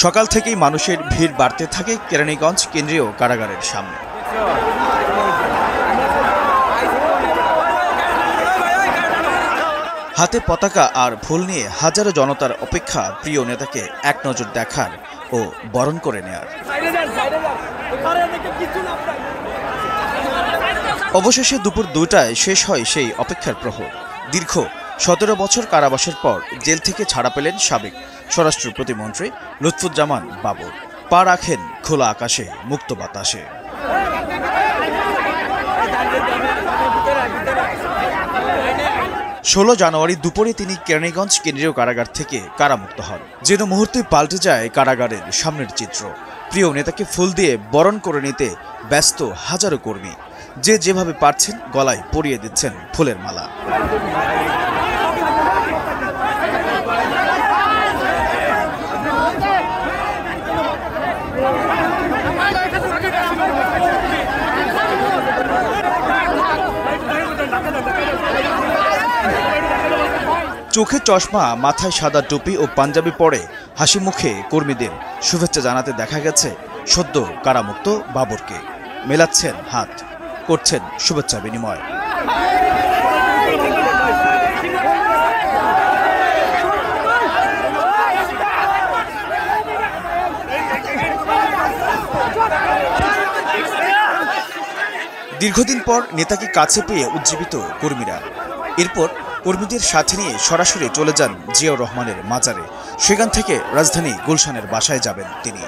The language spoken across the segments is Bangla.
সকাল থেকেই মানুষের ভিড় বাড়তে থাকে কেরানীগঞ্জ কেন্দ্রীয় কারাগারের সামনে। হাতে পতাকা আর ফুল নিয়ে হাজারো জনতার অপেক্ষা প্রিয় নেতাকে এক নজর দেখার ও বরণ করে নেয়ার। অবশেষে দুপুর 2টায় শেষ হয় সেই অপেক্ষার প্রহর। দীর্ঘ 17 বছর কারাবাসের পর জেল থেকে ছাড়া পেলেন সাবেক স্বরাষ্ট্র প্রতিমন্ত্রী লুৎফুজ্জামান বাবর। পা রাখেন খোলা আকাশে, মুক্ত বাতাসে। 16 জানুয়ারি দুপুরে তিনি কেরানীগঞ্জ কেন্দ্রীয় কারাগার থেকে কারামুক্ত হন। যেন মুহূর্তে পাল্টে যায় কারাগারের সামনের চিত্র। প্রিয় নেতাকে ফুল দিয়ে বরণ করে নিতে ব্যস্ত হাজারো কর্মী। যে যেভাবে পারছেন গলায় পরিয়ে দিচ্ছেন ফুলের মালা। চোখে চশমা, মাথায় সাদা টুপি ও পাঞ্জাবি পরে হাসি মুখে কর্মীদের শুভেচ্ছা জানাতে দেখা গেছে সদ্য কারামুক্ত বাবরকে। মেলাচ্ছেন হাত, করছেন শুভেচ্ছা বিনিময়। দীর্ঘদিন পর নেতাকে কাছে পেয়ে উজ্জীবিত কর্মীরা। এরপর কর্মীদের সাথে নিয়ে সরাসরি চলে যান জিয়াউর রহমানের মাজারে। সেখান থেকে রাজধানী গুলশানের বাসায় যাবেন তিনি।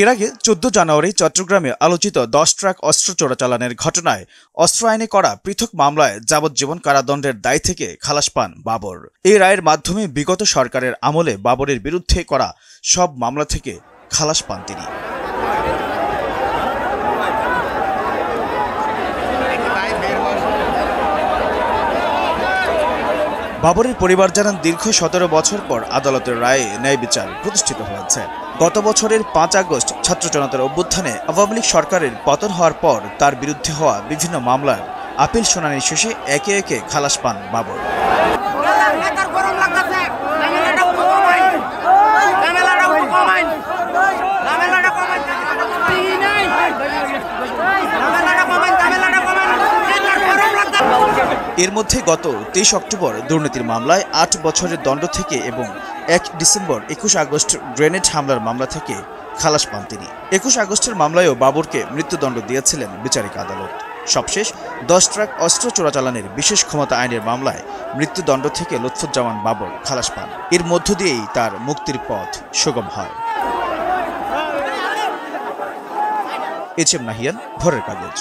এর আগে 14 জানুয়ারি চট্টগ্রামে আলোচিত 10 ট্রাক অস্ত্র চোরাচালানের ঘটনায় অস্ত্র আইনে করা পৃথক মামলায় যাবজ্জীবন কারাদণ্ডের দায় থেকে খালাস পান বাবর। এই রায়ের মাধ্যমে বিগত সরকারের আমলে বাবরের বিরুদ্ধে করা সব মামলা থেকে খালাস পান তিনি। বাবরের পরিবার জানান, দীর্ঘ 17 বছর পর আদালতের রায়ে ন্যায় বিচার প্রতিষ্ঠিত হয়েছে। গত বছরের 5 আগস্ট ছাত্র জনতার অভ্যুত্থানে আওয়ামী লীগ সরকারের পতন হওয়ার পর তার বিরুদ্ধে হওয়া বিভিন্ন মামলার আপিল শুনানি শেষে একে একে খালাস পান বাবর। এর মধ্যে গত 23 অক্টোবর দুর্নীতির মামলায় 8 বছরের দণ্ড থেকে এবং 1 ডিসেম্বর 21 আগস্ট গ্রেনেড হামলার মামলা থেকে খালাস পান তিনি। 21 আগস্টের মামলায়ও বাবরকে মৃত্যুদণ্ড দিয়েছিলেন বিচারিক আদালত। সবশেষ 10 ট্রাক অস্ত্র চোরাচালানের বিশেষ ক্ষমতা আইনের মামলায় মৃত্যুদণ্ড থেকে লুৎফুজ্জামান বাবর খালাস পান। এর মধ্য দিয়েই তার মুক্তির পথ সুগম হয়। এইচ এম নাহিয়ান, ভোরের কাগজ।